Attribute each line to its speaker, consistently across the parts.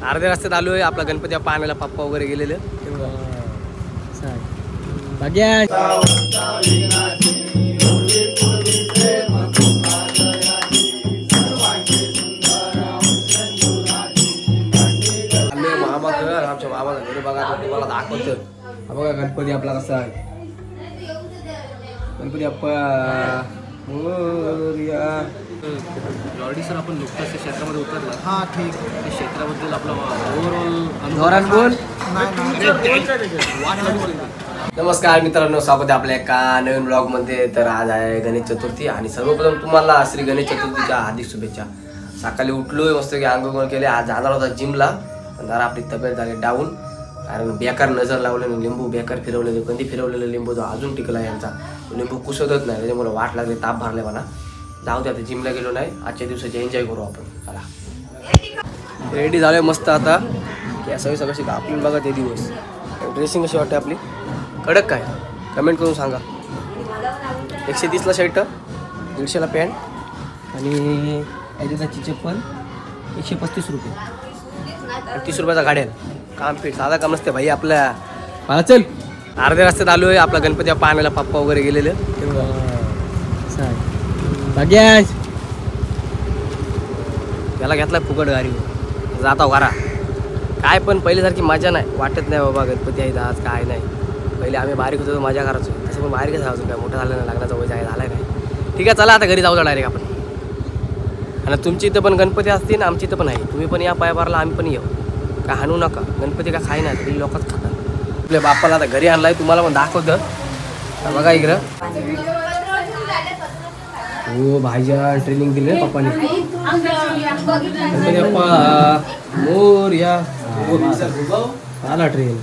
Speaker 1: अर्ध्या रस्त्यात आलो आहे. आपला गणपती पाहण्याला पप्पा वगैरे गेलेले. आमच्या मामा घरी बघा तुम्हाला दाखवतो. बघा गणपती आपला कसा आहे. गणपती अप्पा
Speaker 2: ऑलरेडी सर आपण नुकताच त्या क्षेत्रामध्ये उतरला. हां ठीक. त्या क्षेत्राबद्दल आपला ओव्हरऑल
Speaker 1: जोरात बोल. नमस्कार मित्रांनो, स्वागत आहे आपल्या एका नवीन ब्लॉगमध्ये. तर आज आहे गणेश चतुर्थी आणि सर्वप्रथम तुम्हाला श्री गणेश चतुर्थीच्या हार्दिक शुभेच्छा. सकाळी उठलोय मस्त की आंघोळ केले. आज जाणार होता जिमला पण जरा आपली तब्येत झाली डाऊन. कारण बेकार नजर लावलेलं लिंबू बेकार फिरवलेलं कधी फिरवलेलं लिंबू जो अजून टिकला यांचा लिंबू कुसतच नाही. त्याच्यामुळे वाट लागली, ताप भरले मला. जाऊ दे आता जिमला गेलो नाही. आजच्या दिवसाची एन्जॉय करू आपण. चला रेडी झालोय मस्त. आता सगळी कशी आपण बघा ते दिवस. ड्रेसिंग कशी वाटते आपली कडक काय कमेंट करून सांगा. 130ला शर्ट, 150ला पॅन्ट आणि ॲडिडासची चप्पल 135 रुपये आणि 30 रुपयाचा गाड्या. काम फिट साधा काम नसते भाई आपल्या. मला चल अर्ध्या रस्त्यात आलो आहे. आपला गणपती पाहण्याला पप्पा वगैरे गेलेले. त्याला घेतला फुकट गाडी जाता वारा. काय पण पहिल्यासारखी मजा नाही वाटत नाही बाबा. गणपती आहेत आज काय नाही. पहिले आम्ही बारीक होतो मजा करायचो. तसं पण बारीकच राहायचो. काय मोठं झालं नाही. लग्नाचा वय आहे झाला नाही. ठीक आहे चला आता घरी जाऊ डायरेक्ट आपण. आणि तुमची इथं पण गणपती असतील ना आमची इथं पण आहे. तुम्ही पण या पायापारला आम्ही पण येऊ. काय हाणू नका. गणपती काय खाय नाही लोकच खातात. आपल्या बाप्पाला आता घरी आणलाय तुम्हाला पण दाखवतं. बघा इकडं हो भाईजा ट्रेनिंग दिली ना पप्पाने. गणपती बाप्पा मोरया आला ट्रेन.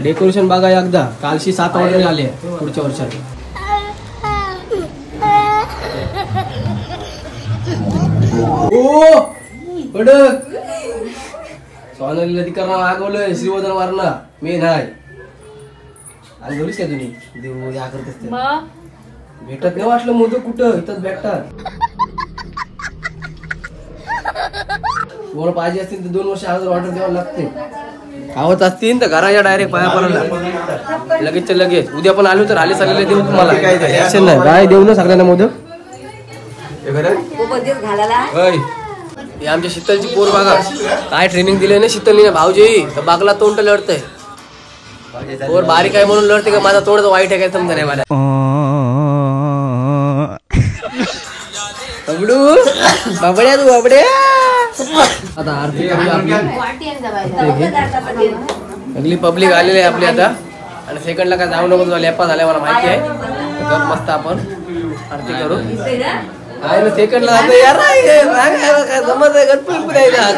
Speaker 1: डेकोरेशन बघा एकदा. कालशी 7 ऑर्डर आले पुढच्या वर्षात. ओ कडक सोनालीला ती करणं मागवलंय. श्रीवर्धन वारणा मी नाही आणलीस का तुम्ही. देऊ या करत असते भेटत नाही वाटलं मोदक कुठं इथंच भेटतात. तुम्हाला पाहिजे असतील तर 2 वर्ष अगोदर ऑर्डर द्यावं लागते. खावत असतील तर घराच्या डायरेक्ट पाया पडायला लगेच लगेच. उद्या पण आलो तर आले सगळे देऊ तुम्हाला. नाही काय देऊ ना सगळ्यांना मोदक. हे आमच्या शीतलची पोर बघा काय ट्रेनिंग दिले ना शीतलने भाऊजी. तर बागला तोंड लढतंय. पोर बारीक आहे म्हणून लढते का माझा तोंड वाईट आहे काय समजा नाही मला. बबडू बाबड्या तू बाबड्या. आता आरती सगळी पब्लिक आलेली आहे आपली आता. आणि सेकंडला काय जाऊ नको लेपा झाल्या मला माहिती आहे. तर मस्त आपण आरती करू. आहे ना सेकंडला जातो यार. काय जमत आहे गणपती द्यायचा.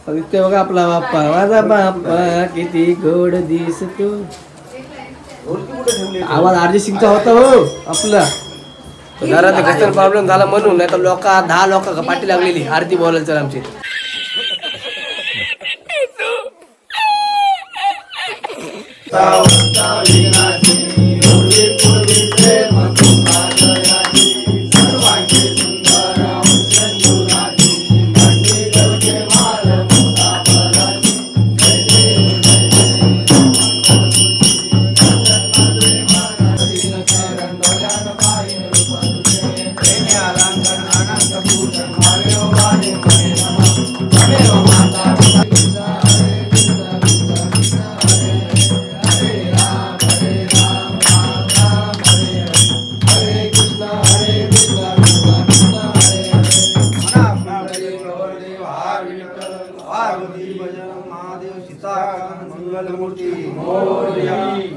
Speaker 1: दिसतोय बघा आपला बाप्पा. माझा बाप्पा किती गोड दिसतो. आवाज अर्जित सिंगचा होता हो आपला. जरा ते कस्टमर प्रॉब्लेम झाला म्हणून. नाही तर लोक 10 लोक पाठी लागलेली आरती बोलायला चल आमची.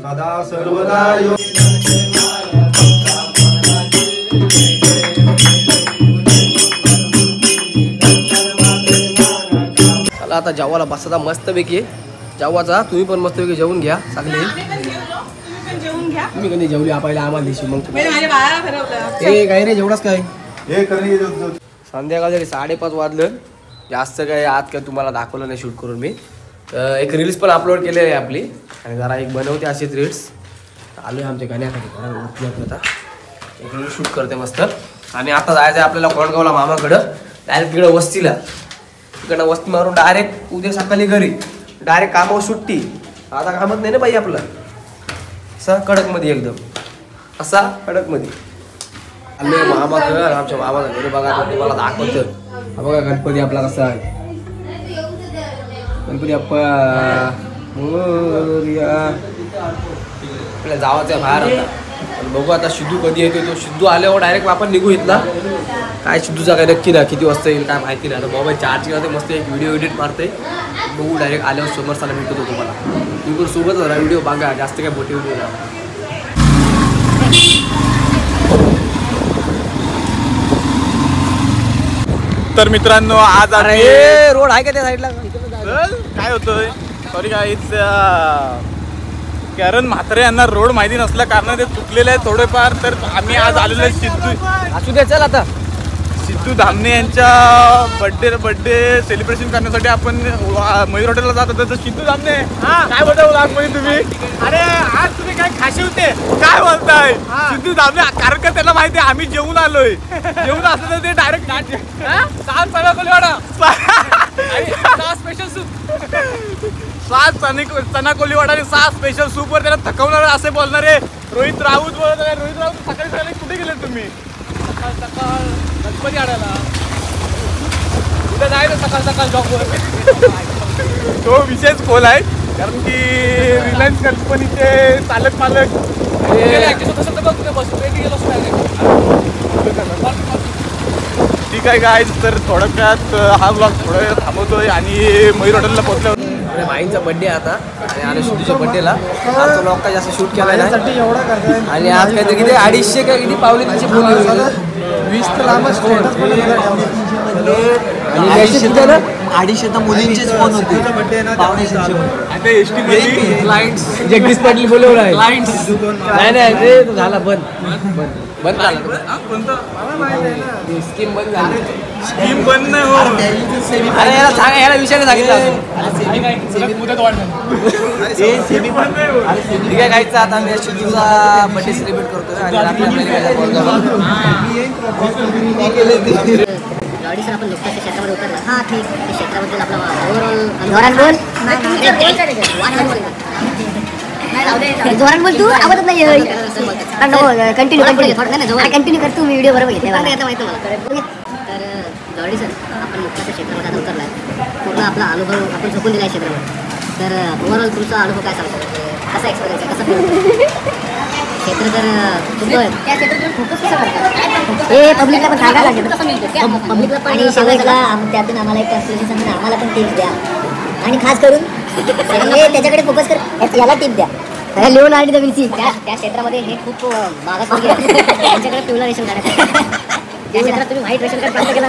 Speaker 3: सदा सर्वदा
Speaker 1: चला आता जेवायला बसता मस्तपैकी. जेवायचा तुम्ही पण मस्तपैकी जेवून घ्या सगळे. तुम्ही कधी जेवली आपल्याला आम्हाला दिशी मग ते काय रे जेवढाच काय. संध्याकाळी 5:30 वाजलं. जास्त काय आज काय तुम्हाला दाखवलं नाही शूट करून मी. एक रील्स पण अपलोड केलेली आहे आपली आणि जरा एक बनवते अशीच रील्स. आलो आहे आमच्या गाण्याखाली. आता एक रील शूट करते मस्त. आणि आता जायचं आहे आपल्याला कोंडगावला मामाकडं. डायरेक्ट तिकडं वस्तीला. तिकडनं वस्ती मारून डायरेक्ट उद्या सकाळी घरी डायरेक्ट कामावर सुट्टी. आता कामच नाही ना बाई आपलं. असा कडकमध्ये एकदम असा कडकमध्ये आले मामा घर. आमच्या मामाचा घरी बघा तुम्हाला दाखवतो. हा बघा गणपती आपला कसा आहे. गणपती आपल्या जावाचा बाहेर आता. बघू आता सिद्धू कधी येतो. तो सिद्धू आल्यावर डायरेक्ट आपण निघू इथला. काय सिद्धूचा काय नक्की ना किती वाजता येईल काय माहिती नाही. आता मोबाईल चार्जिंग होते मस्त एक व्हिडिओ एडिट मारते. बघू डायरेक्ट आल्यावर समोरसाला भेटतो तुम्हाला. तुम्ही सोबत जरा व्हिडिओ बघा जास्त काय मोठे व्हिडिओ ना.
Speaker 4: तर मित्रांनो आज
Speaker 1: अरे रोड आहे का त्या साईडला.
Speaker 4: काय होतंय सॉरी काहीच कारण म्हातारे यांना रोड माहिती नसल्या कारण ते चुकलेले आहे थोडेफार. तर आम्ही आज आलेलो आहे
Speaker 1: असू दे चल आता.
Speaker 4: सिद्धू धामणे यांच्या बर्थडे सेलिब्रेशन करण्यासाठी आपण मयूर हॉटेलला जात होतो. तर सिद्धू धामणे काय बोलता मध्ये तुम्ही. अरे आज तुम्ही काय खाशी होते काय बोलताय सिद्धू धामणे. कारण का त्यांना माहिती आहे आम्ही जेवून आलोय. जेवून असलं तर ते डायरेक्ट स्पेशल सूप 7 चना कोलीवाडा आणि 6 स्पेशल सूप वर त्याला थकवणार असे बोलणारे रोहित राऊत बोलत आहे. रोहित राऊत सकाळी सकाळी कुठे गेले तुम्ही. सकाळ गणपती आणायला उद्या जायचं सकाळ जॉबवर. तो विषयच खोल आहे कारण की रिलायन्स कंपनीचे चालक मालक ठीक आहे काय. तर थोडक्यात हा ब्लॉग थोडं थांबवतोय आणि मयूर हॉटेलला पोहोचल्यावर
Speaker 1: आपल्या माईंचा बड्डे आता आणि आले सिद्धूच्या बड्डेला. आमचा ब्लॉग काय जास्त शूट केला नाही आणि आज काहीतरी किती 250 का किती पावले तिची फोन
Speaker 3: 20 तर लांबच स्टेटस पण
Speaker 5: अडीचशे तर मुलींचेच फोन होते.
Speaker 4: आता S T
Speaker 1: clients Jagdish Patil बोलवलं आहे. नाही ते झाला बंद झाला.
Speaker 4: कोणतं
Speaker 1: स्कीम बंद झाली.
Speaker 4: स्कीम बंद नाही हो.
Speaker 1: अरे याला सांगा याला विषयाने सांगितलं. ठीक आहे काहीच आता आम्ही सिद्धूचा बर्थडे सेलिब्रेट करतोय आणि रात्री
Speaker 6: लॉडी सर आपण नुकताच क्षेत्रामध्ये उतरला. हा ठीक. त्या क्षेत्राबद्दल आपला ओव्हरऑल जोरान बोल तू आवडत नाही. कंटिन्यू कर तू. मी व्हिडिओ बरोबर घेतला माहिती मला. तर लॉडी सर आपण नुकताच क्षेत्रामध्ये आता उतरला आहे. पूर्ण आपला अनुभव आपण झोपून दिला आहे क्षेत्रामध्ये. तर ओव्हरऑल तुमचा अनुभव काय सांगतो. कसा एक्सपिरियन्स आहे कसं क्षेत्र तर त्या क्षेत्रात फोकस कसं करतात हे पब्लिकला पण सांगायला लागेल. पब्लिकला पण आणि शेवटला त्यातून आम्हाला एक कॅल्क्युलेशन आम्हाला पण टिप्स द्या आणि खास करून त्याच्याकडे फोकस कर याला टिप द्या. लिओनार्डो दा विंची त्या क्षेत्रामध्ये हे खूप मागास त्यांच्याकडे पिवळा रेशन कार्ड आहे. त्या क्षेत्रात तुम्ही व्हाईट रेशन कार्ड प्राप्त केला.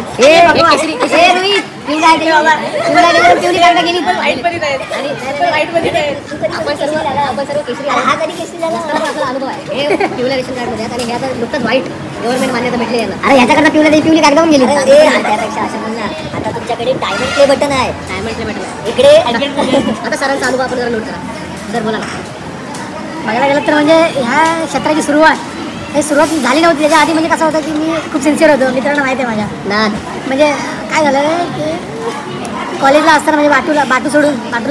Speaker 6: आपण सर्व केसरी हा कधी केसरी झाला आपला अनुभव आहे. हे पिवळ्या रेशन कार्ड मध्ये आणि हे आता नुकतंच व्हाईट गव्हर्नमेंट मान्यता भेटली याला. अरे ह्याच्याकडनं पिवळी कागदावून गेली. त्यापेक्षा असं म्हणणार आता तुमच्याकडे डायमंड प्ले बटन आहे. डायमंड प्ले बटन इकडे आता सरांचा अनुभव आपण जरा नोट करा. सर बोला ना. बघायला गेलं तर म्हणजे ह्या क्षेत्राची सुरुवात झाली नव्हती. त्याच्या आधी म्हणजे कसं होतं की मी खूप सिन्सिअर होतो. मित्रांना माहिती आहे माझ्या म्हणजे काय झालं की कॉलेजला असताना म्हणजे बाटूला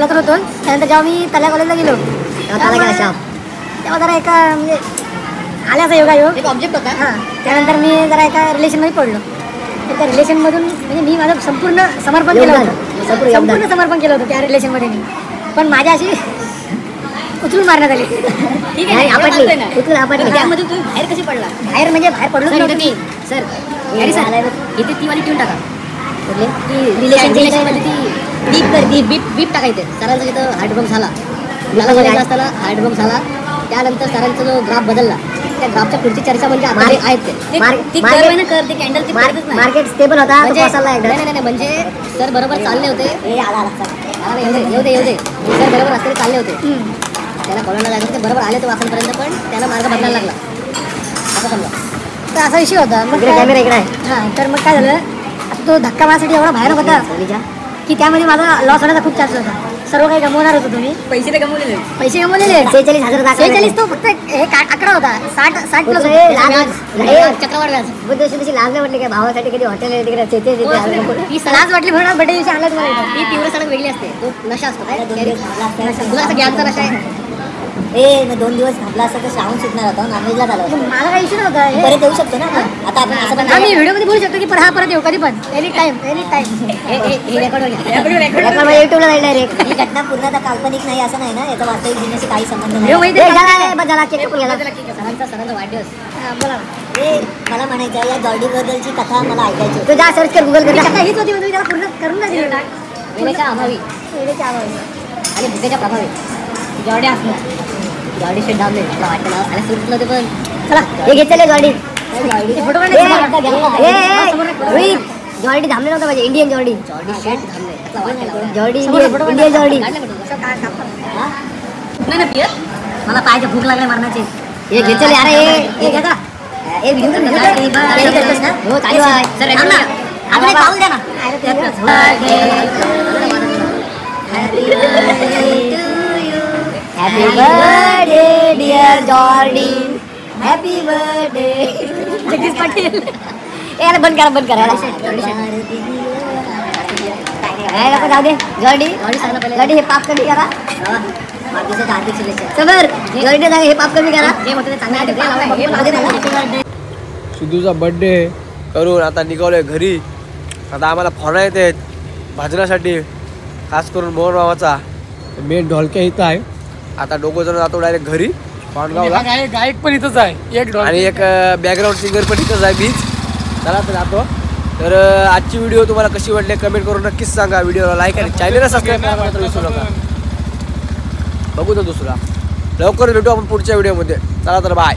Speaker 6: तर होतो. त्यानंतर जेव्हा मी तल्या कॉलेजला गेलो तेव्हा जरा एका म्हणजे आल्याचा योगायोग एक ऑब्जेक्ट होता. हां त्यानंतर मी जरा एका रिलेशनमध्ये पडलो. तर त्या रिलेशनमधून म्हणजे मी माझं संपूर्ण समर्पण केलं होतं. संपूर्ण समर्पण केलं होतं त्या रिलेशनमध्ये मी. पण माझ्या अशी उचलून मारण्यात आली. ठीक आहे उचलून आपटली. त्यामध्ये तुम्ही बाहेर कशी पडला. बाहेर म्हणजे बाहेर पडलो नव्हतं मी. सर इथे ती वाली ट्यून टाका. रिलेशनमध्ये ती बीप टाकायचं. सरांचा जिथं हार्टबॉम्ब झाला मला कॉलेजला असताना हार्टबॉम्ब झाला. त्यानंतर सरांचा जो ग्राफ बदलला त्या ग्राफच्या पुढची चर्चा म्हणजे आहेत ते मार्केट स्टेबल होता. नाही म्हणजे सर बरोबर चालले होते. येऊ दे सर बरोबर रस्त्याने चालले होते. त्याला कॉलेजला जायचं ते बरोबर आले तो वासनपर्यंत पण त्याला मार्ग बदलायला लागला असं समजा. तर असा विषय होता. मग कॅमेरा इकडे आहे. हां तर मग काय झालं आता तो धक्का माझ्यासाठी एवढा भयानक होता की त्यामध्ये माझा लॉस होण्याचा खूप चान्स होता. सर्व काही गमवणार होतो तुम्ही.
Speaker 5: पैसे तर गमवलेले.
Speaker 6: पैसे गमवलेले 46,000. 46 तो फक्त एक आकडा होता. 60 प्लस चक्रवाढ व्याज. बुद्ध दिवशी लाज नाही वाटली काय भावासाठी कधी हॉटेल तिकडे लाज वाटली म्हणून बड्डे दिवशी आला तुम्हाला. ती तीव्र सडक वेगळी असते. तो नशा असतो काय तुला असं ज्ञानचा नशा आहे.
Speaker 7: मग 2 दिवस थांबला असता तर श्रावण सुटणार होता नॉनव्हेजला झालं.
Speaker 6: मला काही इश्यू नव्हता.
Speaker 7: परत येऊ शकतो ना आता आपण असं पण
Speaker 6: आम्ही व्हिडिओ मध्ये बोलू शकतो की परत येऊ कधी पण एनी टाइम युट्यूबला जाईल डायरेक्ट.
Speaker 7: ही घटना पूर्णतः काल्पनिक नाही असं नाही ना याचा वास्तविक जीवनाशी काही संबंध नाही.
Speaker 6: सरांचा वाढदिवस बोला.
Speaker 7: मला म्हणायचं या जॉर्डी बद्दलची कथा मला ऐकायची होती.
Speaker 6: तू जा सर्च कर गुगल कर. हीच होती म्हणजे त्याला पूर्ण करून नाही दिली. वेळेच्या अभावी आणि भुकेच्या प्रभावी जॉर्डी असलं. जॉर्डी शेट धावले मला वाटतं आणि सुटलं ते पण. चला हे घेतले जॉर्डी. फोटो रोहित जॉर्डी थांबले नव्हतं पाहिजे. Indian Jordi. जॉर्डी शेट थांबले. Jordi Indian Jordi. मला पाहायचे भूक लागले मारण्याचे. हे घेतले अरे हे घेता हे व्हिडिओ करतोस ना. हो चालू आहे सर. आपल्याला पाऊल द्या ना. हॅपी बर्थडे डिअर जॉर्डी. Happy birthday Jagdish Patil. याला बंद करा जाऊ दे. जॉर्डी हे पाप कमी करा. सबर जॉर्डी हे पाप कमी करा.
Speaker 1: सिद्धूचा बर्थडे करून आता निघालोय घरी. आता आम्हाला फोन येते भाजण्यासाठी खास करून मोहन मामाचा. मेन ढोलक्या इथं आहे. आता दोघं जण जातो डायरेक्ट घरी पांडगावला.
Speaker 3: गायक पण इथंच आहे
Speaker 1: आणि एक बॅकग्राऊंड सिंगर पण इथंच आहे बीच. चला तर जातो. तर आजची व्हिडिओ तुम्हाला कशी वाटली कमेंट करून नक्कीच सांगा. व्हिडिओला लाईक आणि चॅनलला सबस्क्राईब करायला मात्र विसरू नका. बघू तर दुसरा लवकर भेटू आपण पुढच्या व्हिडिओमध्ये. चला तर बाय.